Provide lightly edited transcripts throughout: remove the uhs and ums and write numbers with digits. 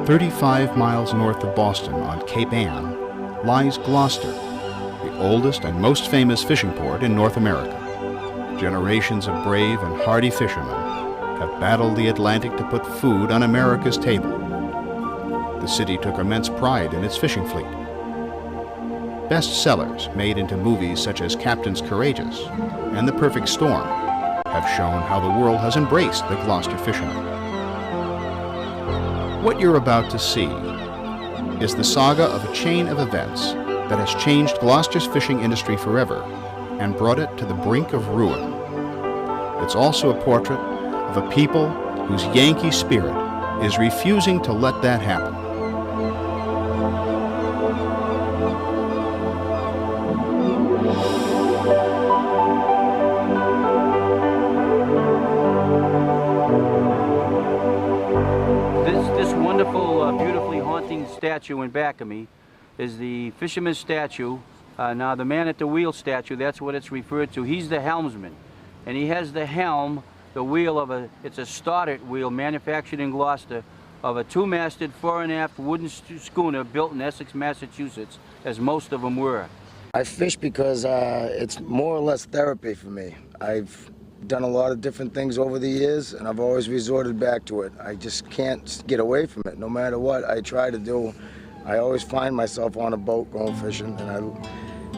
35 miles north of Boston on Cape Ann lies Gloucester, the oldest and most famous fishing port in North America. Generations of brave and hardy fishermen have battled the Atlantic to put food on America's table. The city took immense pride in its fishing fleet. Bestsellers made into movies such as Captain's Courageous and The Perfect Storm have shown how the world has embraced the Gloucester fisherman. What you're about to see is the saga of a chain of events that has changed Gloucester's fishing industry forever and brought it to the brink of ruin. It's also a portrait of a people whose Yankee spirit is refusing to let that happen. This wonderful, beautifully haunting statue in back of me is the fisherman's statue. Now the man at the wheel statue, that's what it's referred to. He's the helmsman, and he has the helm, the wheel of it's a Stoddart wheel manufactured in Gloucester of a two-masted fore and aft wooden schooner built in Essex, Massachusetts, as most of them were. I fish because it's more or less therapy for me. I've done a lot of different things over the years, and I've always resorted back to it. I just can't get away from it. No matter what I try to do, I always find myself on a boat going fishing, and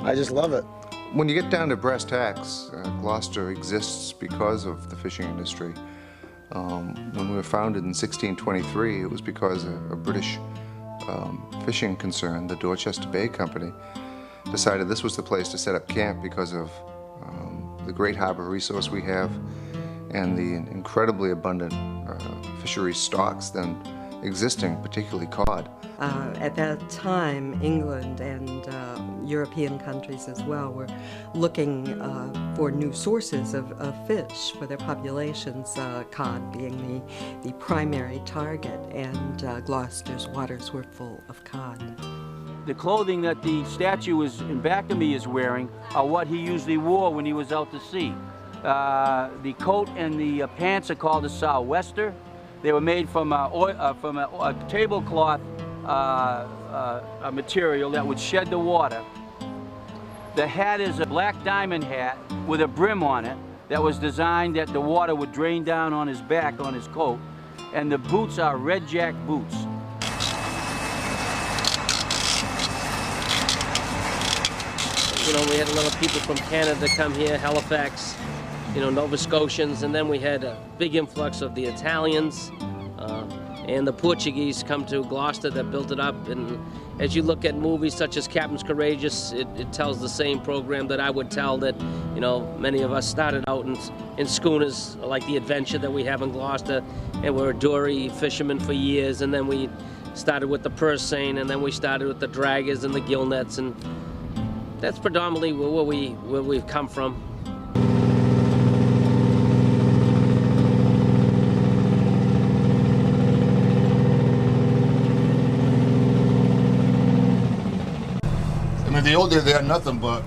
I just love it. When you get down to brass tacks, Gloucester exists because of the fishing industry. When we were founded in 1623, it was because a British fishing concern, the Dorchester Bay Company, decided this was the place to set up camp because of the great harbor resource we have and the incredibly abundant fishery stocks then existing, particularly cod. At that time, England and European countries as well were looking for new sources of fish for their populations, cod being the primary target, and Gloucester's waters were full of cod. The clothing that the statue is in back of me is wearing are what he usually wore when he was out to sea. The coat and the pants are called a sou'wester. They were made from a tablecloth a material that would shed the water. The hat is a black diamond hat with a brim on it that was designed that the water would drain down on his back, on his coat. And the boots are Red Jack boots. You know, we had a lot of people from Canada come here, Halifax, you know, Nova Scotians, and then we had a big influx of the Italians and the Portuguese come to Gloucester that built it up. And as you look at movies such as Captain's Courageous, it tells the same program that I would tell, that, you know, many of us started out in schooners like the adventure that we have in Gloucester, and we're dory fishermen for years, and then we started with the purse seine, and then we started with the draggers and the gill nets, and that's predominantly where we've come from. I mean, the old days they had nothing, but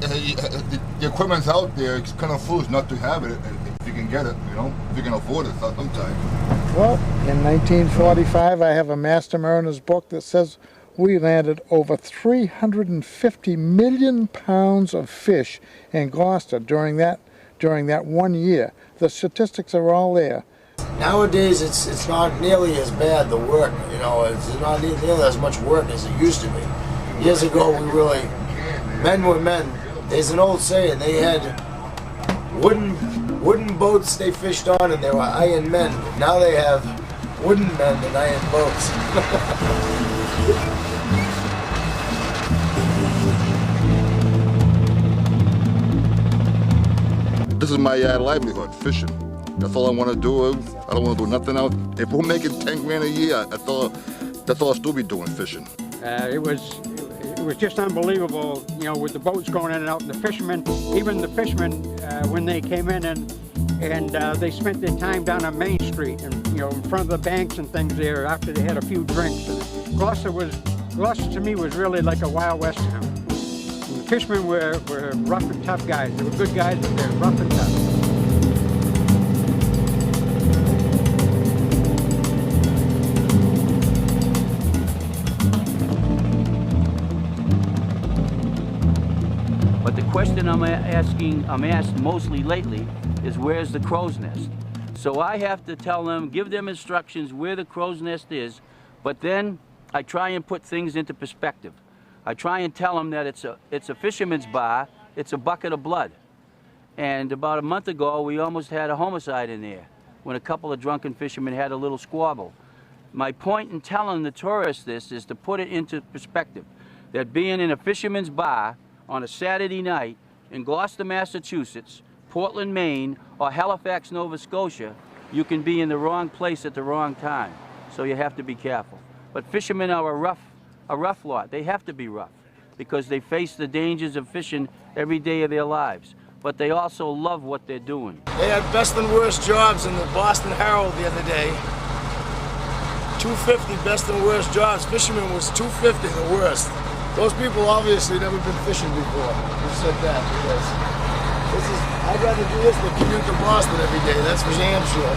the equipment's out there. It's kind of foolish not to have it if you can get it, you know, if you can afford it sometimes. Well, in 1945, I have a Master Mariner's book that says we landed over 350 million pounds of fish in Gloucester during that 1 year. The statistics are all there. Nowadays, it's not nearly as bad, the work, you know, it's not nearly as much work as it used to be. Years ago, men were men. There's an old saying, they had wooden boats they fished on, and they were iron men. Now they have wooden men and iron boats. This is my livelihood, fishing. That's all I want to do. I don't want to do nothing else. If we're making 10 grand a year, that's all I'll still be doing, fishing. It was just unbelievable, you know, with the boats going in and out, and the fishermen, even the fishermen, when they came in and they spent their time down on Main Street and, you know, in front of the banks and things there after they had a few drinks. And Gloucester to me was really like a Wild West town. And the fishermen were rough and tough guys. They were good guys, but they were rough and tough. But the question I'm asked mostly lately is where's the crow's nest? So I have to tell them, give them instructions where the crow's nest is, but then I try and put things into perspective. I try and tell them that it's a fisherman's bar, it's a bucket of blood. And about a month ago, we almost had a homicide in there when a couple of drunken fishermen had a little squabble. My point in telling the tourists this is to put it into perspective, that being in a fisherman's bar on a Saturday night in Gloucester, Massachusetts, Portland, Maine, or Halifax, Nova Scotia, you can be in the wrong place at the wrong time. So you have to be careful. But fishermen are a rough lot. They have to be rough because they face the dangers of fishing every day of their lives. But they also love what they're doing. They had best and worst jobs in the Boston Herald the other day. 250 best and worst jobs. Fishermen was 250 the worst. Those people obviously never been fishing before. Who said that? Because I'd rather do this than commute to Boston every day. That's for damn sure.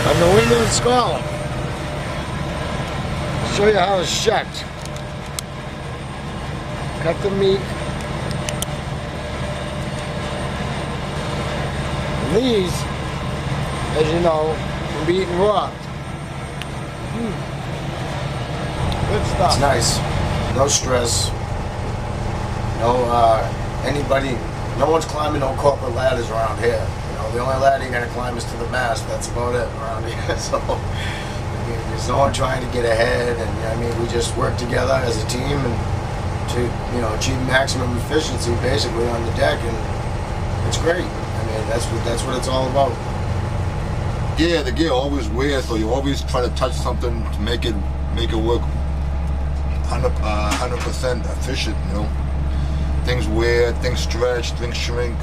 A New England Scholar. I'll show you how it's shucked. Cut the meat. And these, as you know, can be eaten raw. Good stuff. It's nice. No stress. No one's climbing no corporate ladders around here. The only ladder you're going to climb is to the mast. That's about it around here. So, there's no one trying to get ahead, and we just work together as a team and to achieve maximum efficiency basically on the deck, and it's great. That's what it's all about. Yeah, the gear always wears, so you always try to touch something to make it work 100% efficient. Things wear, things stretch, things shrink.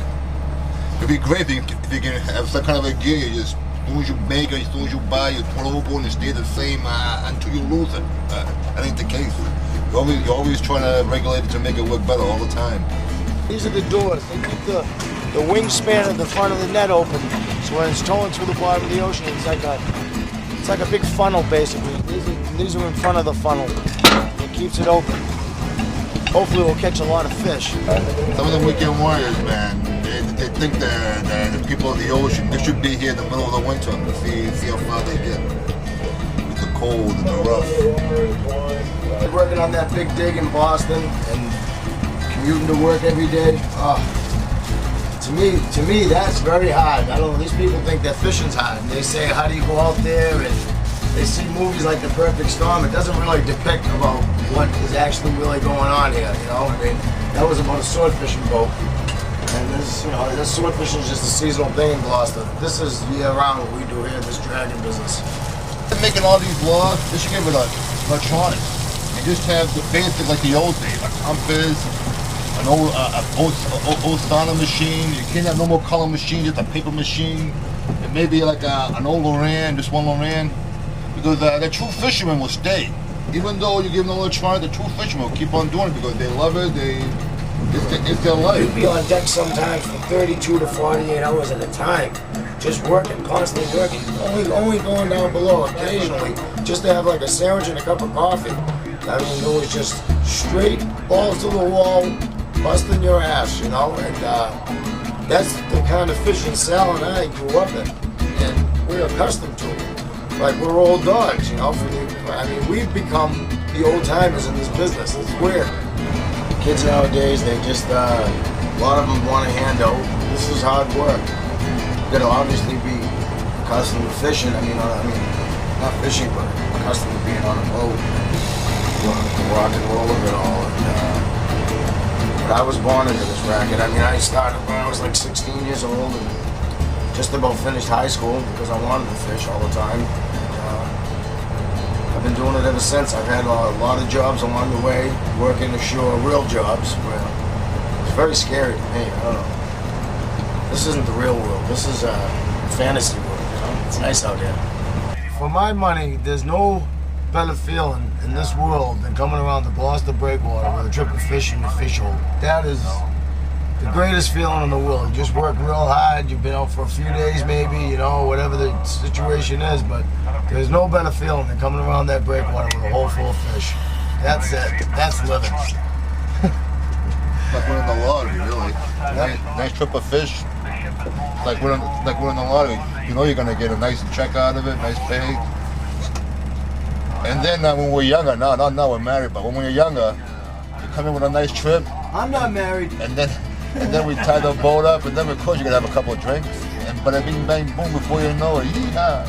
It'd be great if you can have some kind of a gear. You just, as soon as you make it, as soon as you buy, you put it over and it stays the same until you lose it. That ain't the case. You're always trying to regulate it to make it work better all the time. These are the doors. They keep the wingspan of the front of the net open, so when it's towing through the bottom of the ocean, it's like a big funnel basically. These are in front of the funnel. It keeps it open. Hopefully we'll catch a lot of fish. Some of the weekend warriors, man, they think that the people of the ocean, they should be here in the middle of the winter to see how far they get. With the cold and the rough. Working on that big dig in Boston and commuting to work every day. To me, that's very hard. I don't know, these people think that fishing's hard. And they say, how do you go out there? And they see movies like The Perfect Storm. It doesn't really depict about what is actually really going on here, That was about a sword fishing boat. And this sword fishing is just a seasonal thing in Gloucester. This is year-round what we do here in this dragon business. Making all these laws, they should get rid of electronics. And just have the basic like the old days, a compass, an old sauna machine. You can't have no more color machine, just a paper machine. And maybe like an old Loran, just one Loran. Because the true fishermen will stay. Even though you give them electronics, the true fishermen will keep on doing it because they love it, it's their life. You'd be on deck sometimes for 32 to 48 hours at a time, just working, constantly working. Only going down below occasionally, just to have like a sandwich and a cup of coffee. It was just straight balls to the wall, busting your ass, And that's the kind of fishing Sal and I grew up in, and we're accustomed to it. Like we're old dogs, we've become the old timers in this business. It's weird. Kids nowadays, they just, a lot of them want a handout. This is hard work. You gotta obviously be accustomed to fishing. Not fishing, but accustomed to being on a boat, the rock and roll of it all. But I was born into this racket. I started when I was like 16 years old and just about finished high school because I wanted to fish all the time. I've been doing it ever since. I've had a lot of jobs along the way, working ashore, real jobs. Where it's very scary to me. I don't know. This isn't the real world. This is a fantasy world. It's nice out here. For my money, there's no better feeling in this world than coming around the Gloucester breakwater with a trip of fish in the fish hole. That is the greatest feeling in the world. You just work real hard. You've been out for a few days, maybe, whatever the situation is, but there's no better feeling than coming around that breakwater with a hole full of fish. That's it. That's living. Like winning the lottery, really. Nice trip of fish. Like winning the lottery. You know you're gonna get a nice check out of it, nice pay. And then when we're younger, now we're married, but when we're younger, you come in with a nice trip. I'm not married. And then we tie the boat up, and then of course you're gonna have a couple of drinks. And bada bing bang boom, before you know it, yeehaw.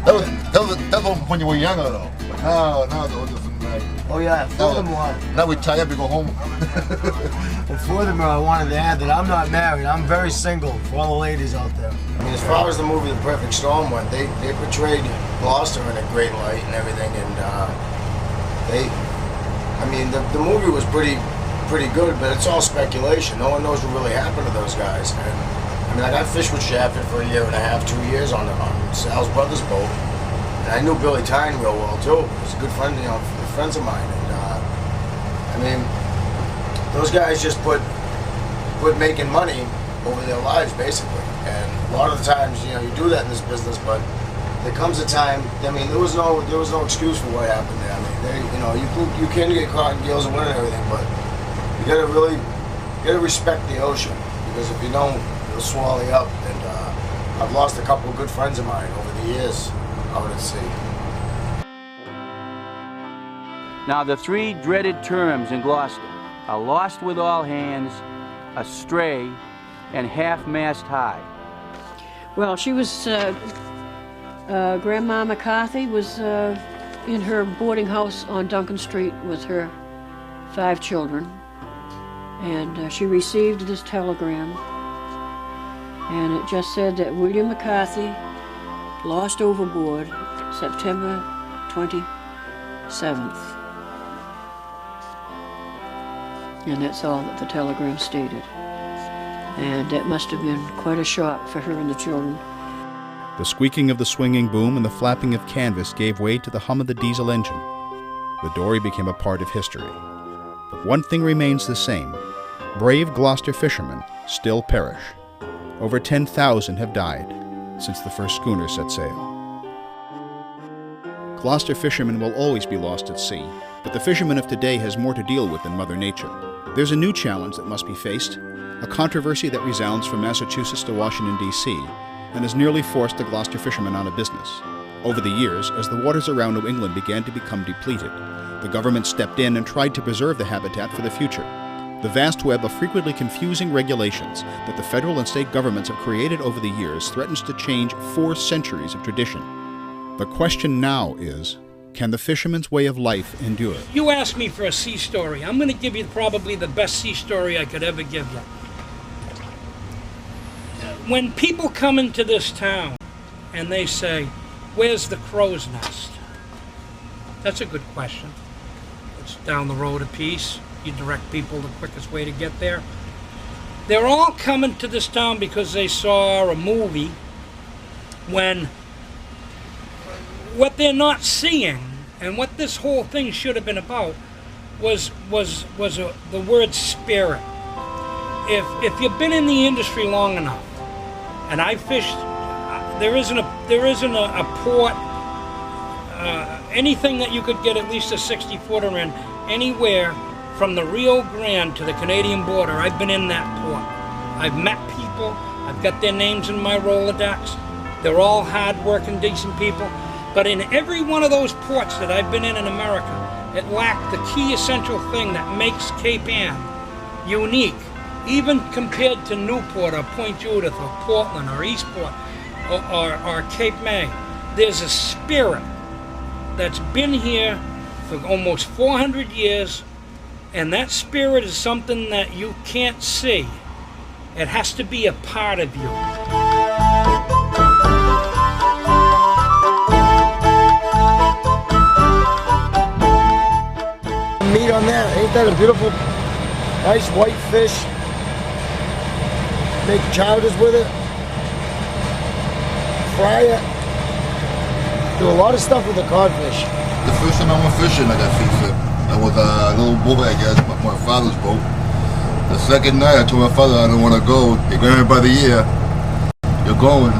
that was when you were younger though. Now those are some night. Oh yeah, furthermore. Now we tie up and go home. And furthermore, I wanted to add that I'm not married. I'm very single for all the ladies out there. As far as the movie The Perfect Storm went, they portrayed Gloucester in a great light and everything, and the movie was pretty good, but it's all speculation. No one knows what really happened to those guys. And I fished with Shafford for 1.5 years, 2 years on Sal's brother's boat, and I knew Billy Tyne real well too. He was a good friend, friends of mine, and those guys just put making money over their lives basically. And a lot of the times, you do that in this business, but there comes a time. There was no excuse for what happened there. You can get caught in gills and wind and everything, but you gotta respect the ocean, because if you don't, it'll swallow you up. And I've lost a couple of good friends of mine over the years out at sea. Now, the three dreaded terms in Gloucester are lost with all hands, astray, and half-mast high. Well, she was, Grandma McCarthy was in her boarding house on Duncan Street with her 5 children. And she received this telegram. And it just said that William McCarthy lost overboard September 27th. And that's all that the telegram stated. And that must have been quite a shock for her and the children. The squeaking of the swinging boom and the flapping of canvas gave way to the hum of the diesel engine. The dory became a part of history. But one thing remains the same. Brave Gloucester fishermen still perish. Over 10,000 have died since the first schooner set sail. Gloucester fishermen will always be lost at sea, but the fisherman of today has more to deal with than Mother Nature. There's a new challenge that must be faced, a controversy that resounds from Massachusetts to Washington, D.C., and has nearly forced the Gloucester fishermen out of business. Over the years, as the waters around New England began to become depleted, the government stepped in and tried to preserve the habitat for the future. The vast web of frequently confusing regulations that the federal and state governments have created over the years threatens to change 4 centuries of tradition. The question now is, can the fisherman's way of life endure? You asked me for a sea story. I'm going to give you probably the best sea story I could ever give you. When people come into this town and they say, where's the crow's nest? That's a good question. It's down the road a piece. You direct people the quickest way to get there. They're all coming to this town because they saw a movie when what they're not seeing and what this whole thing should have been about was the word spirit. If you've been in the industry long enough, and I fished, there isn't a port, anything that you could get at least a 60-footer in anywhere from the Rio Grande to the Canadian border. I've been in that port. I've met people. I've got their names in my Rolodex. They're all hard-working, decent people. But in every one of those ports that I've been in America, it lacked the key essential thing that makes Cape Ann unique, even compared to Newport or Point Judith or Portland or Eastport. or Cape May, there's a spirit that's been here for almost 400 years, and that spirit is something that you can't see. It has to be a part of you. Meat on that, ain't that a beautiful, nice white fish? Make chowders with it, fry it, do a lot of stuff with the codfish. The first time I went fishing, I got seasick. I was a little boy, I guess, my father's boat. The second night, I told my father I don't want to go. He grabbed me by the ear. You're going.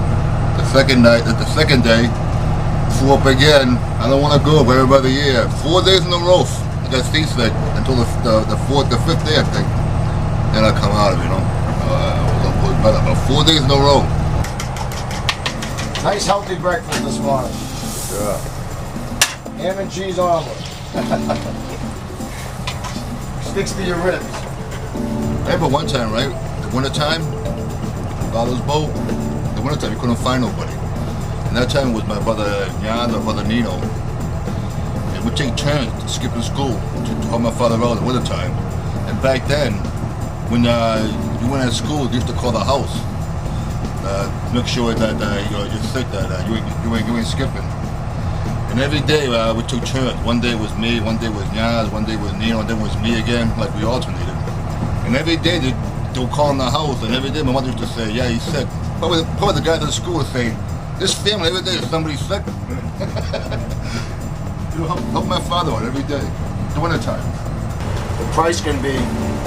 The second day, flew up again. I don't want to go. Grabbed me by the ear. 4 days in a row. I got seasick until the fifth day, I think. Then I come out of it, you know. It was better. But 4 days in a row. Nice healthy breakfast this morning. Yeah. Ham and cheese omelet. Sticks to your ribs. I remember one time, right? The wintertime, father's boat. The wintertime, you couldn't find nobody. And that time it was my brother Jan, my brother Nino. And we'd take turns skipping school to help my father out in the wintertime. And back then, when you went to school, you used to call the house. Make sure that you're sick, that you ain't skipping. And every day we took turns. One day it was me, one day it was Jan, one day it was Nino, and then it was me again, like we alternated. And every day they would call in the house, and every day my mother used to say, yeah, he's sick. Probably the guys at the school would say, this family, every day somebody's sick. You know, help my father out every day, the wintertime. The price can be,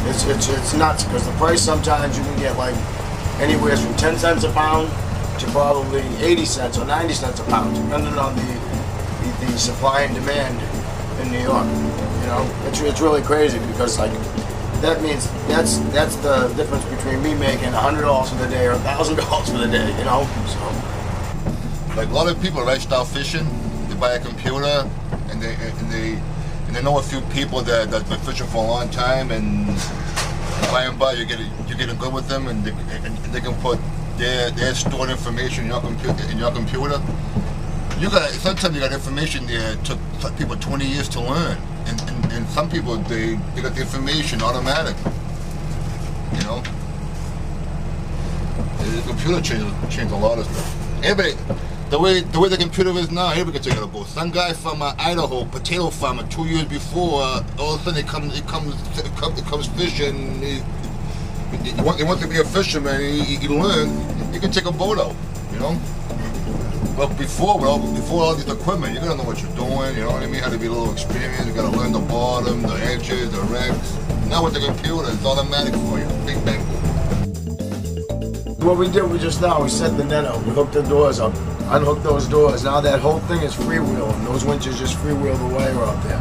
it's nuts, because the price sometimes you can get like anywhere from 10 cents a pound to probably 80 cents or 90 cents a pound, depending on the supply and demand in New York. You know, it's really crazy, because like, that means that's the difference between me making $100 for the day or $1,000 for the day, you know. So, like a lot of people right start fishing, they buy a computer and they know a few people that's been fishing for a long time, and by and by you're getting good with them, and they can put their stored information in your computer. Sometimes you got information there took people 20 years to learn. And some people, they got the information automatic, you know. The computer changed a lot of stuff. Everybody, the way the computer is now, everybody can take a boat. Some guy from Idaho, potato farmer, 2 years before, all of a sudden it comes fishing. He wants to be a fisherman. He learned. He can take a boat out, you know. Well, before all this equipment, you gotta know what you're doing, you know what I mean? How to be a little experienced, you gotta learn the bottom, the edges, the wrecks. Now with the computer, it's automatic for you. Big bang. what we did, we set the net up. We hooked the doors up, unhooked those doors. Now that whole thing is freewheel, and those winches just freewheel the wire out there.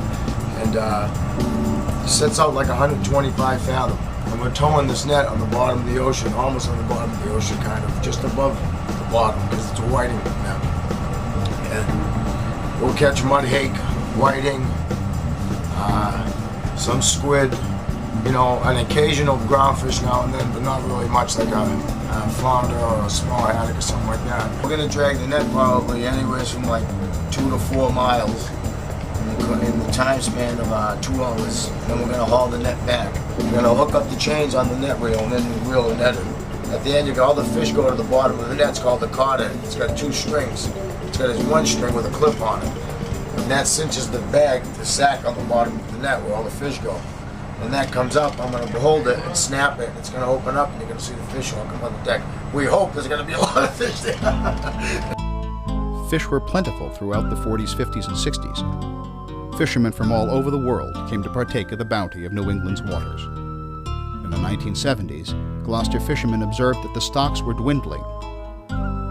And sets out like 125 fathom. And we're towing this net on the bottom of the ocean, almost on the bottom of the ocean, kind of, just above the bottom, because it's a whiting net. And we'll catch mud hake, whiting, some squid, you know, an occasional groundfish now and then, but not really much, like a flounder or a small haddock or something like that. We're gonna drag the net probably anywhere from like 2 to 4 miles in the time span of 2 hours. Then we're gonna haul the net back. We're gonna hook up the chains on the net reel and then reel the net in. At the end, you got all the fish go to the bottom of the net. It's called the codder. It's got 2 strings. It's got one string with a clip on it. And that cinches the bag, the sack on the bottom of the net where all the fish go. When that comes up, I'm going to hold it and snap it. It's going to open up and you're going to see the fish all come on the deck. We hope there's going to be a lot of fish there. Fish were plentiful throughout the 40s, 50s, and 60s. Fishermen from all over the world came to partake of the bounty of New England's waters. In the 1970s, Gloucester fishermen observed that the stocks were dwindling.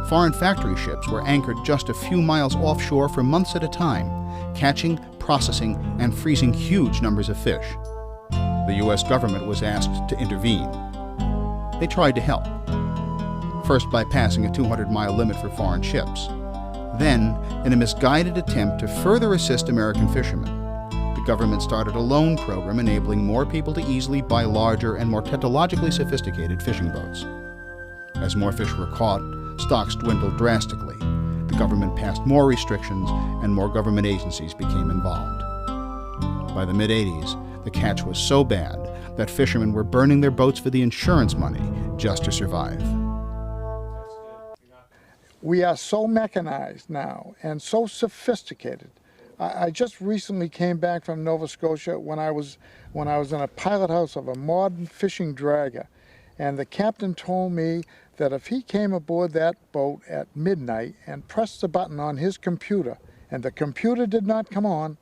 Foreign factory ships were anchored just a few miles offshore for months at a time, catching, processing, and freezing huge numbers of fish. The U.S. government was asked to intervene. They tried to help, first by passing a 200-mile limit for foreign ships. Then, in a misguided attempt to further assist American fishermen, the government started a loan program enabling more people to easily buy larger and more technologically sophisticated fishing boats. As more fish were caught, stocks dwindled drastically. The government passed more restrictions and more government agencies became involved. By the mid-'80s, the catch was so bad that fishermen were burning their boats for the insurance money just to survive. We are so mechanized now and so sophisticated. I just recently came back from Nova Scotia when I was in a pilot house of a modern fishing dragger, and the captain told me that if he came aboard that boat at midnight and pressed the button on his computer and the computer did not come on,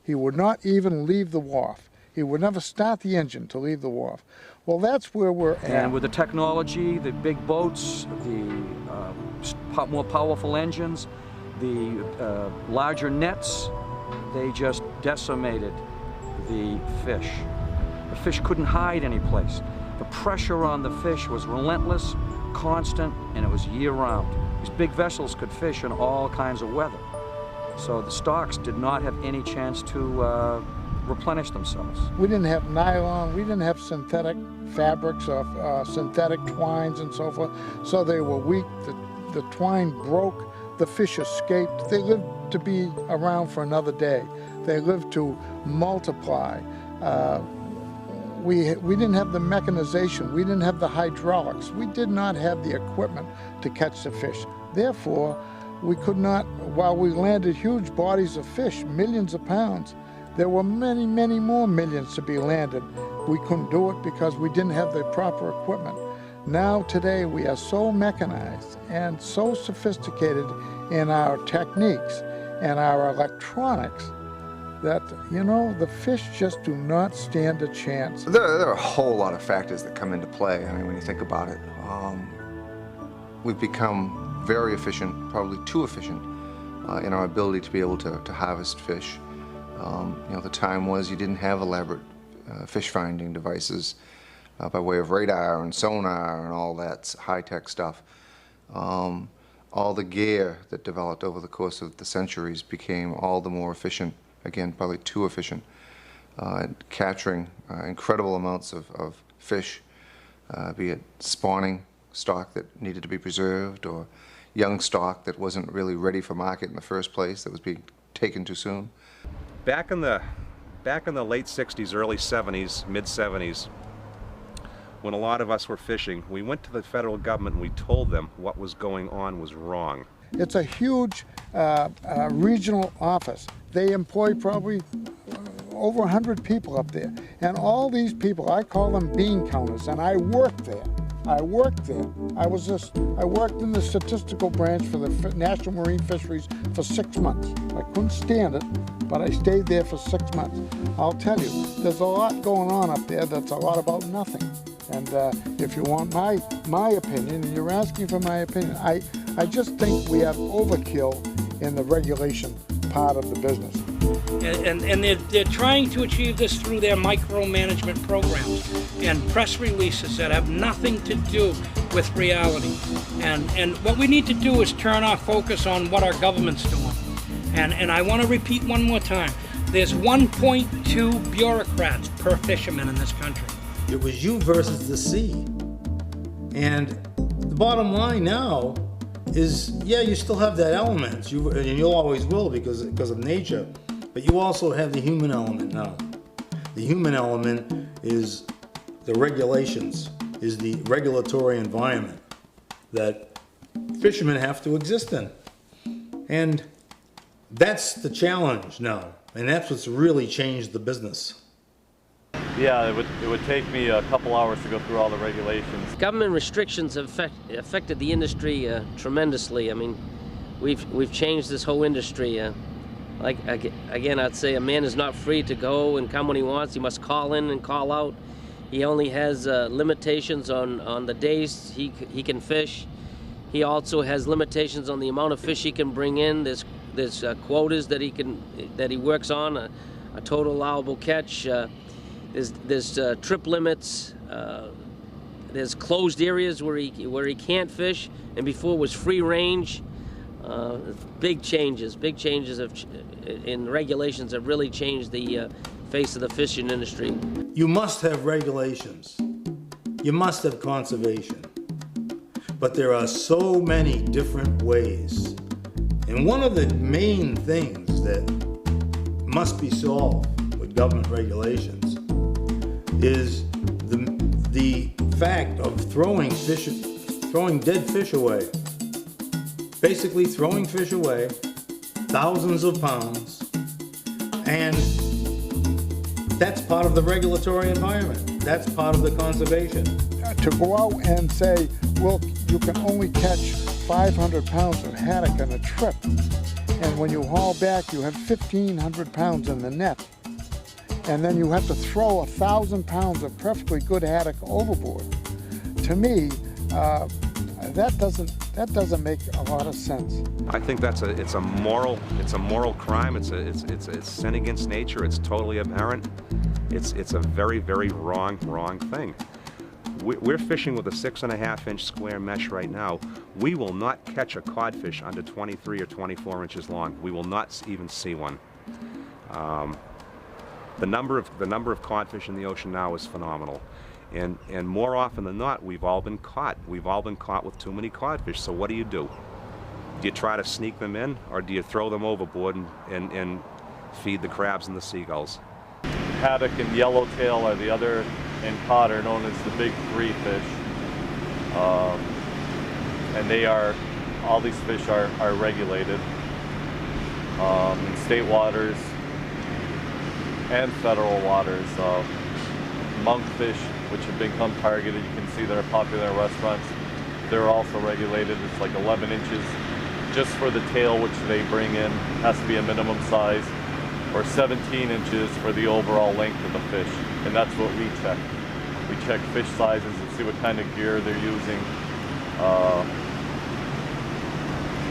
he would not even leave the wharf. He would never start the engine to leave the wharf. Well, that's where we're at. And with the technology, the big boats, the more powerful engines, the larger nets, they just decimated the fish. The fish couldn't hide any place. The pressure on the fish was relentless, constant, and it was year-round. These big vessels could fish in all kinds of weather. So the stocks did not have any chance to replenish themselves. We didn't have nylon, we didn't have synthetic fabrics or synthetic twines and so forth, so they were weak. The twine broke, the fish escaped. They lived to be around for another day. They lived to multiply. We didn't have the mechanization, we didn't have the hydraulics, we did not have the equipment to catch the fish. Therefore, we could not, while we landed huge bodies of fish, millions of pounds, there were many, many more millions to be landed. We couldn't do it because we didn't have the proper equipment. Now, today, we are so mechanized and so sophisticated in our techniques and our electronics that, you know, the fish just do not stand a chance. There are a whole lot of factors that come into play. I mean, when you think about it, we've become very efficient, probably too efficient, in our ability to be able to harvest fish. You know, the time was you didn't have elaborate fish finding devices by way of radar and sonar and all that high-tech stuff. All the gear that developed over the course of the centuries became all the more efficient, again, probably too efficient, capturing incredible amounts of fish, be it spawning stock that needed to be preserved or young stock that wasn't really ready for market in the first place, that was being taken too soon. Back in the late 60s, early 70s, mid 70s, when a lot of us were fishing, we went to the federal government and we told them what was going on was wrong. It's a huge regional office. They employ probably over 100 people up there. And all these people, I call them bean counters, and I worked there. I worked there. I worked in the statistical branch for the National Marine Fisheries for 6 months. I couldn't stand it, but I stayed there for 6 months. I'll tell you, there's a lot going on up there that's a lot about nothing. And if you want my opinion, and you're asking for my opinion, I just think we have overkill in the regulation part of the business. And they're trying to achieve this through their micromanagement programs and press releases that have nothing to do with reality. And what we need to do is turn our focus on what our government's doing. And I want to repeat one more time. There's 1.2 bureaucrats per fisherman in this country. It was you versus the sea. And the bottom line now is, yeah, you still have that element, and you always will because of nature, but you also have the human element now. The human element is the regulations, is the regulatory environment that fishermen have to exist in. And that's the challenge now, and that's what's really changed the business. Yeah, it would take me a couple hours to go through all the regulations. Government restrictions have affected the industry tremendously. I mean, we've changed this whole industry. Like again, I'd say a man is not free to go and come when he wants. He must call in and call out. He only has limitations on the days he can fish. He also has limitations on the amount of fish he can bring in. There's quotas that he works on, a total allowable catch. There's trip limits. There's closed areas where he can't fish, and before was free range. Big changes in regulations have really changed the face of the fishing industry. You must have regulations. You must have conservation. but there are so many different ways. And one of the main things that must be solved with government regulations is the fact of throwing dead fish away. Basically throwing fish away, thousands of pounds, and that's part of the regulatory environment. That's part of the conservation. To go out and say, well, you can only catch 500 pounds of haddock on a trip, and when you haul back, you have 1,500 pounds in the net, and then you have to throw 1,000 pounds of perfectly good haddock overboard. To me, that doesn't make a lot of sense. I think it's a moral crime. It's a sin against nature. It's totally aberrant. It's a very, very wrong thing. We're fishing with a 6.5-inch square mesh right now. We will not catch a codfish under 23 or 24 inches long. We will not even see one. The number of codfish in the ocean now is phenomenal. And more often than not, we've all been caught. We've all been caught with too many codfish. So what do? Do you try to sneak them in, or do you throw them overboard and feed the crabs and the seagulls? Haddock and yellowtail are the other, and cod are known as the big three fish. And all these fish are regulated in state waters and federal waters. Monkfish, which have become targeted, you can see they're popular in restaurants. They're also regulated. It's like 11 inches just for the tail, which they bring in, has to be a minimum size, or 17 inches for the overall length of the fish. And that's what we check. We check fish sizes and see what kind of gear they're using.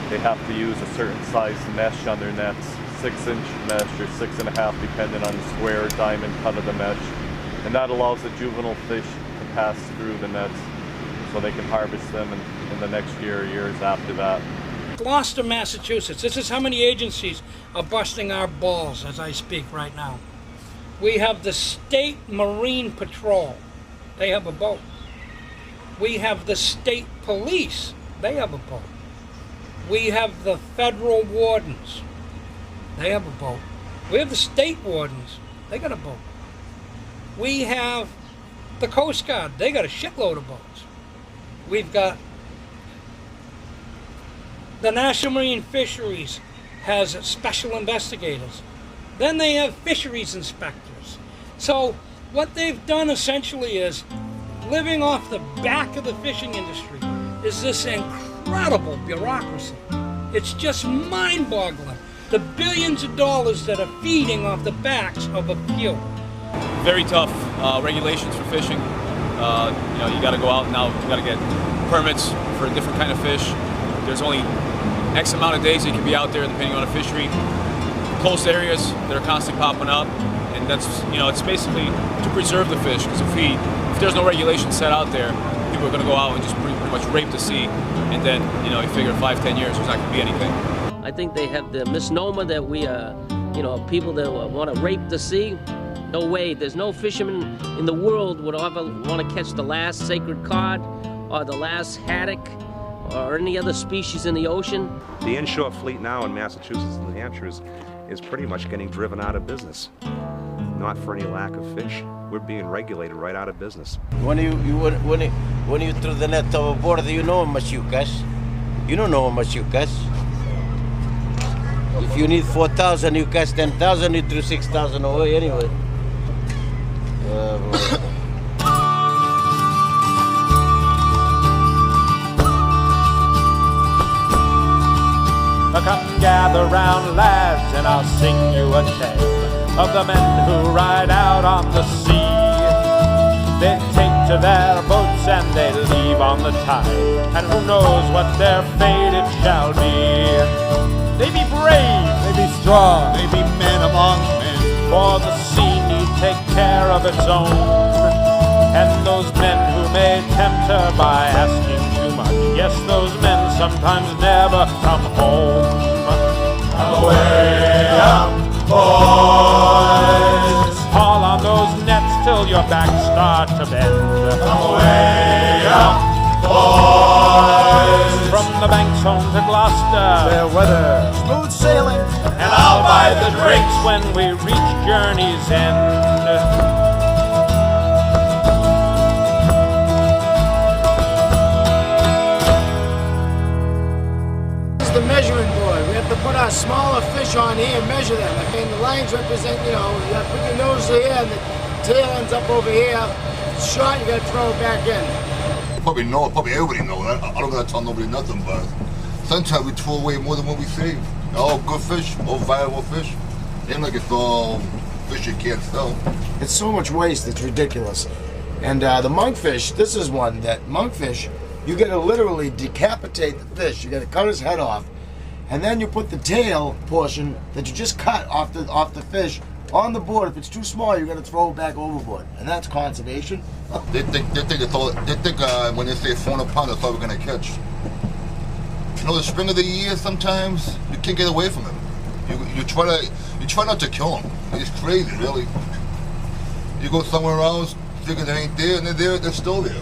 They have to use a certain size mesh on their nets, 6-inch mesh or 6.5, depending on the square or diamond cut of the mesh. And that allows the juvenile fish to pass through the nets so they can harvest them in the next year or years after that. Gloucester, Massachusetts. This is how many agencies are busting our balls as I speak right now. We have the State Marine Patrol. They have a boat. We have the State Police. They have a boat. We have the Federal Wardens. They have a boat. We have the State Wardens. They got a boat. We have the Coast Guard. They got a shitload of boats. We've got the National Marine Fisheries has special investigators. Then they have fisheries inspectors. So what they've done essentially is, living off the back of the fishing industry, is this incredible bureaucracy. It's just mind-boggling. The billions of dollars that are feeding off the backs of a few. Very tough regulations for fishing. You got to go out now. You got to get permits for a different kind of fish. There's only X amount of days you can be out there, depending on the fishery. Coast areas that are constantly popping up, and that's it's basically to preserve the fish. Because if there's no regulation set out there, people are going to go out and just pretty much rape the sea, and then you figure 5-10 years there's not going to be anything. I think they have the misnomer that we are, people that want to rape the sea. No way. There's no fisherman in the world would ever want to catch the last sacred cod or the last haddock or any other species in the ocean. The inshore fleet now in Massachusetts and New Hampshire is pretty much getting driven out of business. Not for any lack of fish. We're being regulated right out of business. When you throw the net overboard, you know how much you catch. You don't know how much you catch. If you need 4,000, you catch 10,000, you threw 6,000 away anyway. Come gather round, lads, and I'll sing you a tale of the men who ride out on the sea. They take to their boats and they leave on the tide, and who knows what their fate it shall be. They be brave, they be strong, they be men among men, for the sea need take care of its own. And those men who may tempt her by asking too much, yes, those men sometimes never come home. Away up, boys! Haul on those nets till your backs start to bend. Away up, boys! Gloucester. Fair weather, smooth sailing, And I'll buy the drinks when we reach journey's end. The measuring board. We have to put our smaller fish on here and measure them. I mean, the lines represent, you know, you have to put your nose here and the tail ends up over here. It's short, you gotta throw it back in. Probably everybody knows. I don't gotta tell nobody nothing, but sometimes we throw away more than what we save. All good fish, all viable fish. Ain't like it's all fish you can't sell. It's so much waste, it's ridiculous. And the monkfish, this is one that monkfish, you gotta literally decapitate the fish. You gotta cut his head off, and then you put the tail portion that you just cut off the fish on the board. If it's too small, you gotta throw it back overboard, and that's conservation. They think when they say 400 pounds, that's all we're gonna catch. You know, the spring of the year, sometimes you can't get away from it. You try not to kill them. It's crazy, really. You go somewhere else, thinking they ain't there, and they're still there.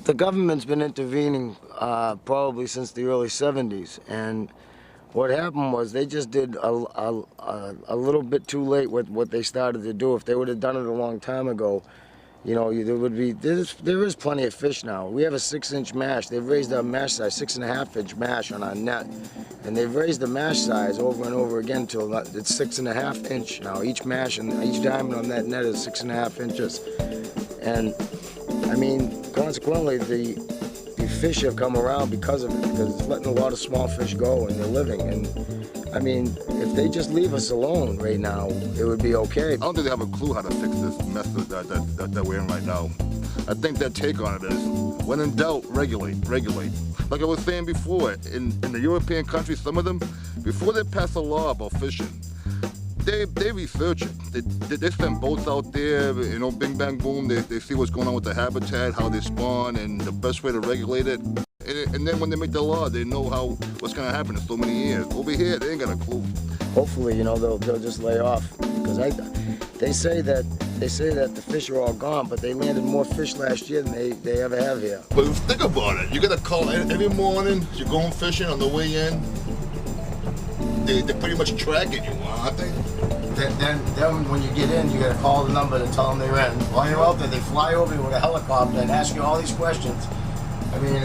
The government's been intervening probably since the early 70s, and what happened was they just did a little bit too late with what they started to do. If they would have done it a long time ago, you know, there is plenty of fish now. We have a 6-inch mash. They've raised our mash size, 6.5-inch mash on our net, and they've raised the mash size over and over again till it's 6.5 inch now. Each mash and each diamond on that net is 6.5 inches, and I mean, consequently, the fish have come around because of it, because it's letting a lot of small fish go and they're living. And I mean, if they just leave us alone right now, it would be okay. I don't think they have a clue how to fix this mess that we're in right now. I think their take on it is, when in doubt, regulate. Like I was saying before, in the European countries, some of them, before they pass a law about fishing, they research it. They send boats out there, you know, bing, bang, boom. They see what's going on with the habitat, how they spawn, and the best way to regulate it. And then when they make the law, they know what's going to happen in so many years. Over here, they ain't got a clue. Hopefully, you know, they'll just lay off, because they say that the fish are all gone, but they landed more fish last year than they ever have here. But think about it. You got to call every morning. You're going fishing on the way in. They're pretty much tracking you, aren't they? Then when you get in, you gotta call the number to tell them they're in. While you're out there, they fly over you with a helicopter and ask you all these questions. I mean,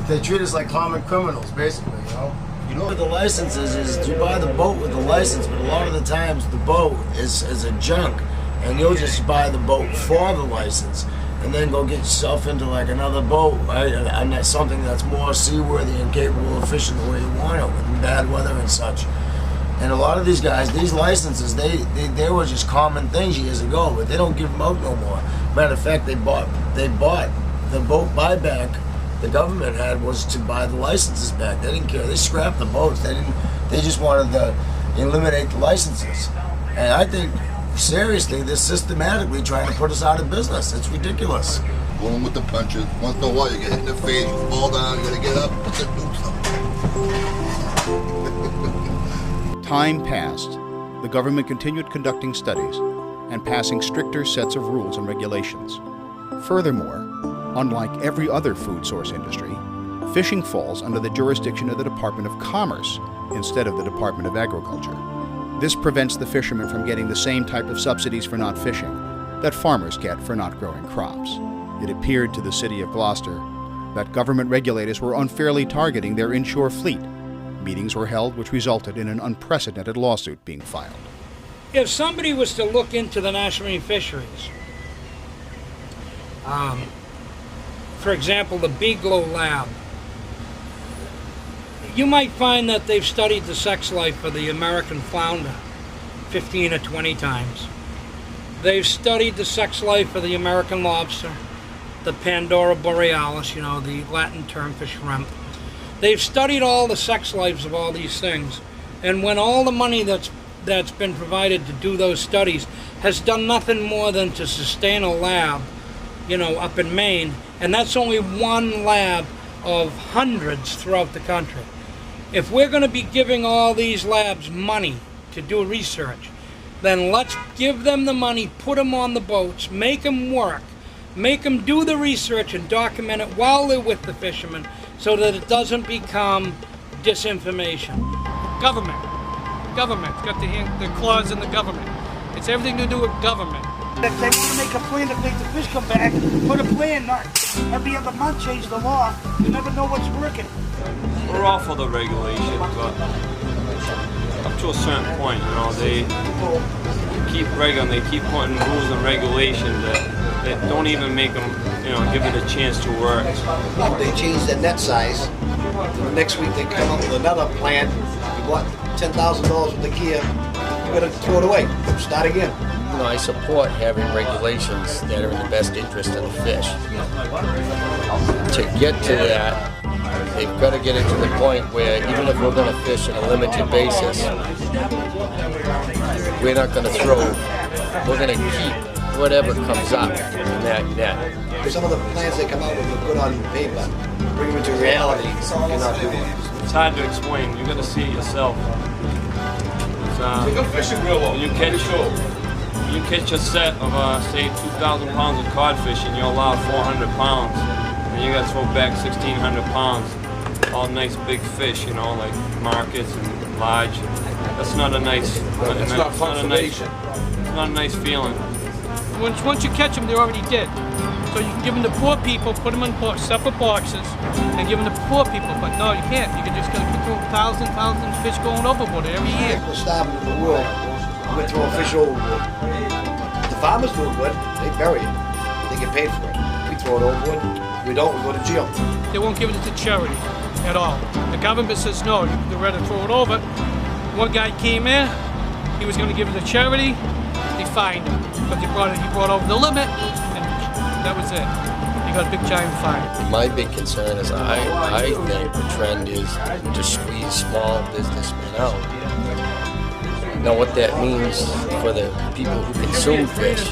they treat us like common criminals, basically, you know? You know what the licenses is, you buy the boat with the license, but a lot of the times the boat is a junk, and you'll just buy the boat for the license, and then go get yourself into like another boat, right? And that's something that's more seaworthy and capable of fishing the way you want it, with bad weather and such. And a lot of these guys, these licenses, they were just common things years ago, but they don't give them out no more. Matter of fact, they bought the boat buyback the government had was to buy the licenses back. They didn't care. They scrapped the boats. They just wanted to eliminate the licenses. And I think, seriously, they're systematically trying to put us out of business. It's ridiculous. Going with the punches. Once in a while, you get hit in the face, you fall down, you gotta get up, and do something. Time passed. The government continued conducting studies and passing stricter sets of rules and regulations. Furthermore, unlike every other food source industry, fishing falls under the jurisdiction of the Department of Commerce instead of the Department of Agriculture. This prevents the fishermen from getting the same type of subsidies for not fishing that farmers get for not growing crops. It appeared to the city of Gloucester that government regulators were unfairly targeting their inshore fleet. Meetings were held which resulted in an unprecedented lawsuit being filed. If somebody was to look into the National Marine Fisheries, for example, the Beaglow Lab, you might find that they've studied the sex life of the American flounder 15 or 20 times. They've studied the sex life of the American lobster, the Pandora borealis, you know, the Latin term for shrimp. They've studied all the sex lives of all these things. And when all the money that's been provided to do those studies has done nothing more than to sustain a lab, you know, up in Maine, and that's only one lab of hundreds throughout the country. If we're going to be giving all these labs money to do research, then let's give them the money, put them on the boats, make them work, make them do the research and document it while they're with the fishermen so that it doesn't become disinformation. Government's got the clause in the government. It's everything to do with government. If they want to make a plan to make the fish come back, put a plan, not every other month change the law. You never know what's working. We're all for the regulation, but up to a certain point, you know, they keep putting rules and regulations that don't even make them, you know, give it a chance to work. They change the net size. The next week they come up with another plan. You bought $10,000 worth of gear, you gotta throw it away, start again. You know, I support having regulations that are in the best interest of the fish. To get to that, they've got to get it to the point where even if we're going to fish on a limited basis, we're not going to throw, we're going to keep whatever comes up in that net. Some of the plans they come out with are good on paper. Bring them into reality, you cannot do it. It's hard to explain. You got to see it yourself. Take a fishing reel up. You catch a set of say 2,000 pounds of codfish and you're allowed 400 pounds, and you got to throw back 1,600 pounds. All nice big fish, you know, like markets and large. That's not a nice. It's not conservation. It's not a nice feeling. Once you catch them, they're already dead. So you can give them to poor people, put them in separate boxes, and give them to poor people. But no, you can't. You can just go through thousands of fish going overboard every year. We're starving in the world. We're throwing fish overboard. The farmers do it good. They bury it. They get paid for it. We throw it overboard. We don't. We go to jail. They won't give it to charity at all. The government says no. They're ready to throw it over. One guy came in. He was going to give it to charity. They fined him because he brought over the limit, and that was it. He got a big giant fine. My big concern is I think the trend is to squeeze small businessmen out. Now what that means for the people who consume fish,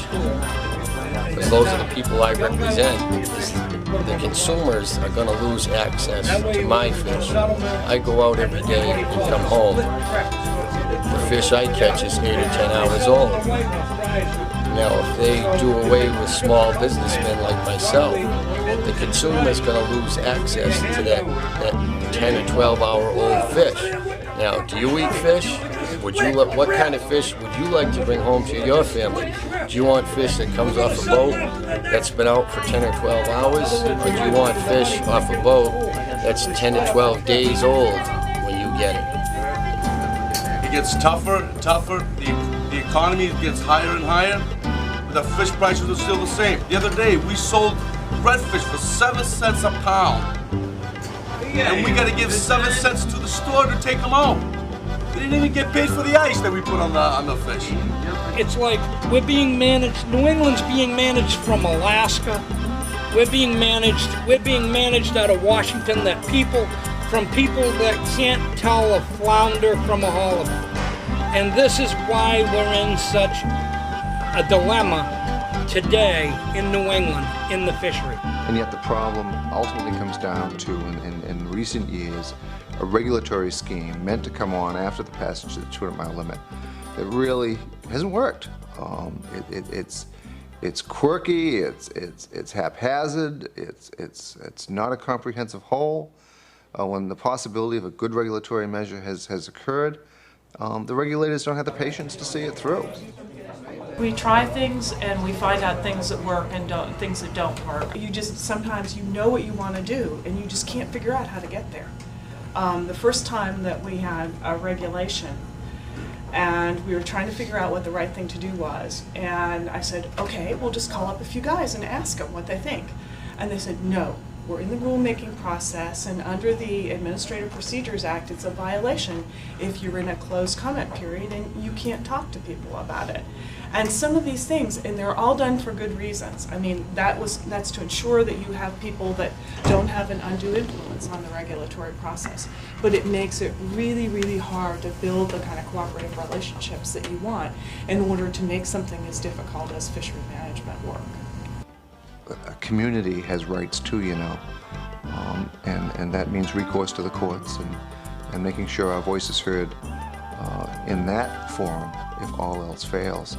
because those are the people I represent, is the consumers are going to lose access to my fish. I go out every day and come home. The fish I catch is 8 or 10 hours old. Now, if they do away with small businessmen like myself, the consumer is going to lose access to that 10 or 12 hour old fish. Now, do you eat fish? What kind of fish would you like to bring home to your family? Do you want fish that comes off a boat that's been out for 10 or 12 hours? Or do you want fish off a boat that's 10 to 12 days old when you get it? It gets tougher and tougher. The economy gets higher and higher. But the fish prices are still the same. The other day, we sold redfish for 7 cents a pound. And we got to give 7 cents to the store to take them out. We didn't even get paid for the ice that we put on the fish. It's like we're being managed. New England's being managed from Alaska. We're being managed out of Washington. From people that can't tell a flounder from a halibut. And this is why we're in such a dilemma today in New England in the fishery. And yet the problem ultimately comes down to, in recent years, a regulatory scheme meant to come on after the passage of the 200-mile limit that really hasn't worked. It's quirky, it's haphazard, it's not a comprehensive whole. When the possibility of a good regulatory measure has occurred, the regulators don't have the patience to see it through. We try things and we find out things that work and things that don't work. Sometimes you know what you want to do and you just can't figure out how to get there. The first time that we had a regulation and we were trying to figure out what the right thing to do was, and I said, okay, we'll just call up a few guys and ask them what they think. And they said, no. We're in the rulemaking process, and under the Administrative Procedures Act, it's a violation if you're in a closed comment period and you can't talk to people about it. And some of these things, and they're all done for good reasons. I mean, that's to ensure that you have people that don't have an undue influence on the regulatory process. But it makes it really, really hard to build the kind of cooperative relationships that you want in order to make something as difficult as fishery management work. A community has rights too, you know, and that means recourse to the courts and making sure our voice is heard in that forum if all else fails.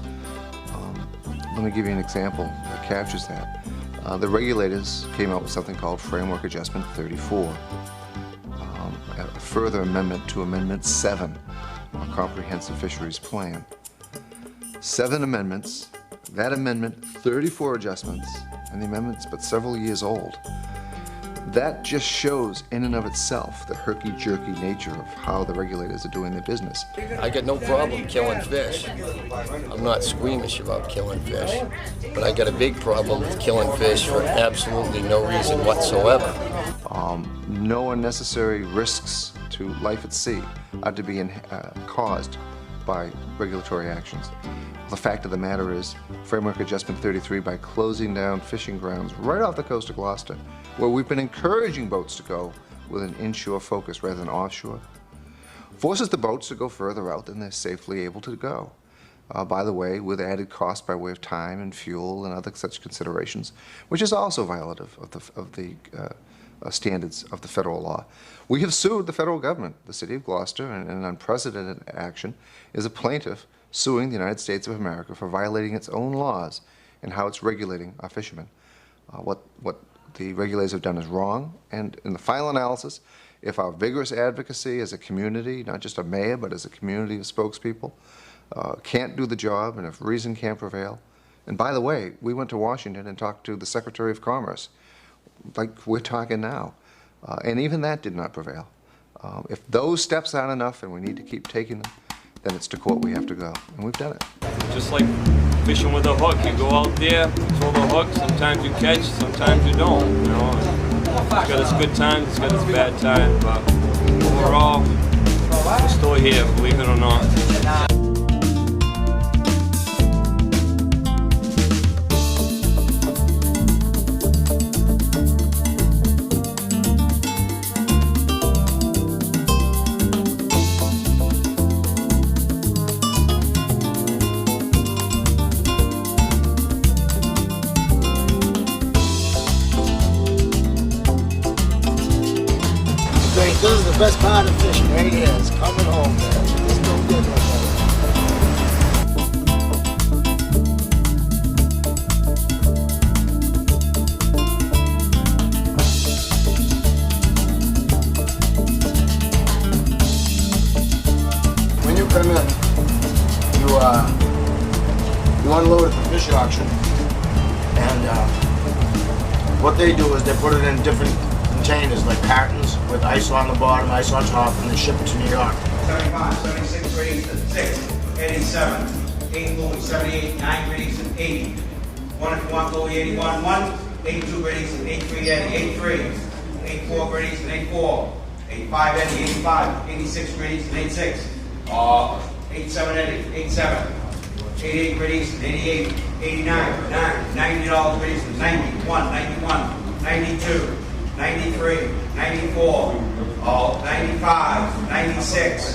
Let me give you an example that captures that. The regulators came out with something called Framework Adjustment 34. a further amendment to Amendment 7, our Comprehensive Fisheries Plan. 7 amendments, that amendment 34 adjustments, and the amendment's but several years old. That just shows in and of itself the herky-jerky nature of how the regulators are doing their business. I got no problem killing fish. I'm not squeamish about killing fish, but I got a big problem with killing fish for absolutely no reason whatsoever. No unnecessary risks to life at sea are to be caused by regulatory actions. The fact of the matter is, Framework Adjustment 33, by closing down fishing grounds right off the coast of Gloucester, where we've been encouraging boats to go with an inshore focus rather than offshore, forces the boats to go further out than they're safely able to go. By the way, with added cost by way of time and fuel and other such considerations, which is also violative of the standards of the federal law. We have sued the federal government. The city of Gloucester, in an unprecedented action, is a plaintiff suing the United States of America for violating its own laws and how it's regulating our fishermen. What the regulators have done is wrong, and in the final analysis, if our vigorous advocacy as a community, not just a mayor, but as a community of spokespeople, can't do the job, and if reason can't prevail, and by the way, we went to Washington and talked to the Secretary of Commerce, like we're talking now, and even that did not prevail. If those steps aren't enough and we need to keep taking them, then it's to court we have to go, and we've done it. Just like fishing with a hook, you go out there, throw the hook, sometimes you catch, sometimes you don't, you know. It's got its good times, it's got its bad times, but overall, we're still here, believe it or not. This is the best part of fishing right here. It's coming home, man. There's no good like When you come in, you unload at the fish auction, and what they do is they put it in different containers, like cartons with ice on the bottom, ice on top, and they ship it to New York. 75, 76 grades and 6, 87, 8 Louis, 78, 9 grades and 80. 1 if you want Louis, 81, 1, 82 grades and 83 Eddie, 83, 84 grades and 84, 85 Eddie, 85, 86 grades and 86, 87 Eddie, 87, 88 grades and 88, 89, 9, $90 grades and 91, 91, 92. 93, 94, 95, 96,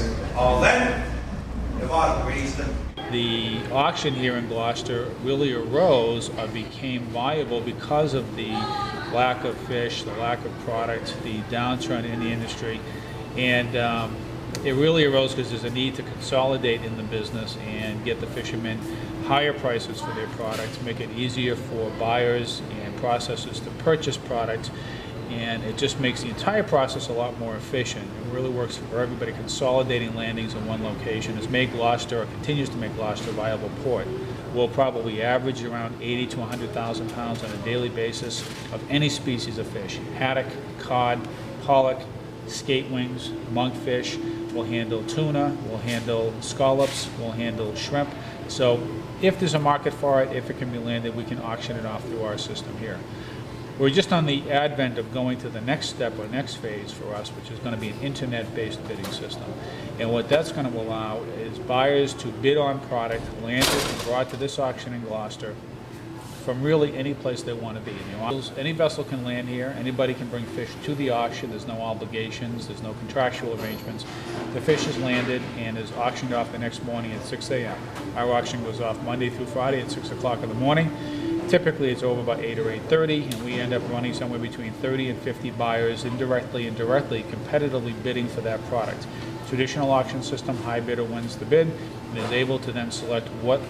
then the bottom grades. The auction here in Gloucester really arose or became viable because of the lack of fish, the lack of product, the downturn in the industry, and it really arose because there's a need to consolidate in the business and get the fishermen higher prices for their products, make it easier for buyers and processors to purchase products, and it just makes the entire process a lot more efficient. It really works for everybody. Consolidating landings in one location has made Gloucester, or continues to make Gloucester, a viable port. We'll probably average around 80 to 100,000 pounds on a daily basis of any species of fish: haddock, cod, pollock, skate wings, monkfish. We'll handle tuna, we'll handle scallops, we'll handle shrimp. So if there's a market for it, if it can be landed, we can auction it off through our system here. We're just on the advent of going to the next step or next phase for us, which is going to be an internet-based bidding system. And what that's going to allow is buyers to bid on product landed and brought to this auction in Gloucester from really any place they want to be. Any vessel can land here, anybody can bring fish to the auction, there's no obligations, there's no contractual arrangements. The fish is landed and is auctioned off the next morning at 6 a.m. Our auction goes off Monday through Friday at 6 o'clock in the morning. Typically it's over by 8 or 8:30, and we end up running somewhere between 30 and 50 buyers indirectly and directly competitively bidding for that product. Traditional auction system, high bidder wins the bid and is able to then select what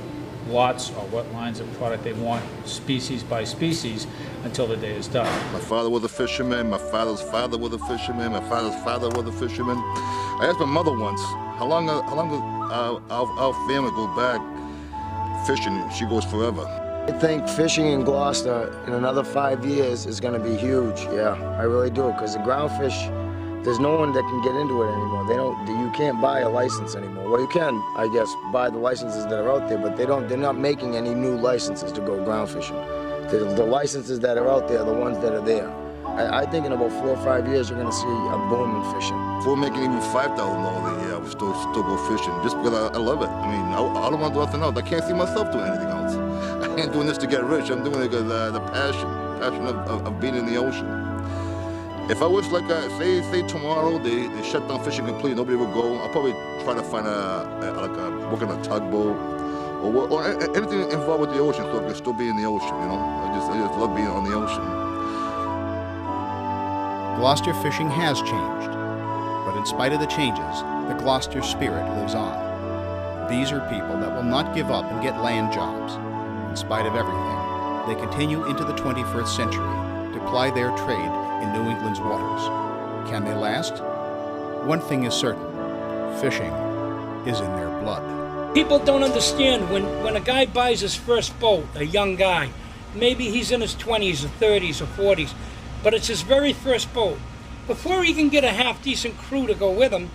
lots or what lines of product they want, species by species, until the day is done. My father was a fisherman, my father's father was a fisherman, my father's father was a fisherman. I asked my mother once, how long does our family go back fishing? She goes forever. I think fishing in Gloucester in another 5 years is going to be huge. Yeah, I really do, because the groundfish, there's no one that can get into it anymore. You can't buy a license anymore. Well, you can, I guess, buy the licenses that are out there, but they're not making any new licenses to go ground fishing. The licenses that are out there are the ones that are there. I think in about 4 or 5 years, you're going to see a boom in fishing. If we're making even $5,000 a year, I would still go fishing, just because I love it. I mean, I don't want to do nothing else. I can't see myself doing anything else. I ain't doing this to get rich. I'm doing it because the passion of being in the ocean. If I was like, say tomorrow they shut down fishing completely, nobody would go, I'll probably try to find work on a tugboat or anything involved with the ocean, so I can still be in the ocean. You know, I just love being on the ocean. Gloucester fishing has changed, but in spite of the changes, the Gloucester spirit lives on. These are people that will not give up and get land jobs. In spite of everything, they continue into the 21st century to ply their trade in New England's waters. Can they last? One thing is certain, fishing is in their blood. People don't understand when a guy buys his first boat, a young guy, maybe he's in his 20s or 30s or 40s, but it's his very first boat. Before he can get a half-decent crew to go with him,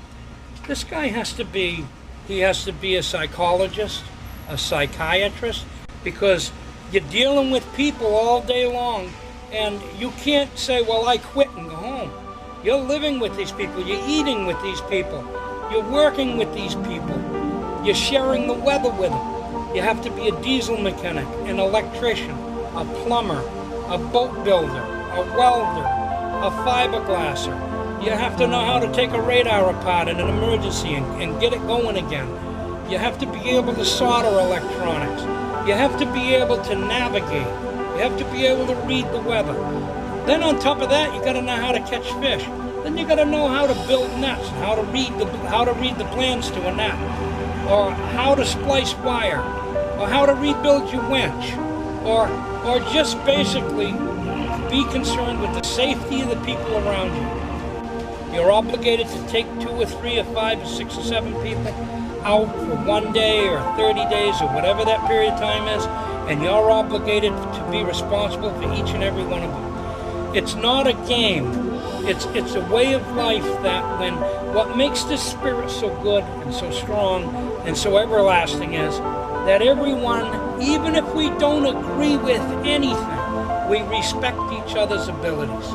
this guy has to be a psychologist, a psychiatrist, because you're dealing with people all day long, and you can't say, well, I quit and go home. You're living with these people, you're eating with these people, you're working with these people, you're sharing the weather with them. You have to be a diesel mechanic, an electrician, a plumber, a boat builder, a welder, a fiberglasser. You have to know how to take a radar apart in an emergency and get it going again. You have to be able to solder electronics. You have to be able to navigate. You have to be able to read the weather. Then on top of that, you got to know how to catch fish. Then you got to know how to build nets, how to read the plans to a net, or how to splice wire, or how to rebuild your winch, or just basically be concerned with the safety of the people around you. You're obligated to take 2 or 3 or 5 or 6 or 7 people out for 1 day or 30 days or whatever that period of time is, and you're obligated to be responsible for each and every one of them. It's not a game. It's a way of life that what makes this spirit so good and so strong and so everlasting is that everyone, even if we don't agree with anything, we respect each other's abilities.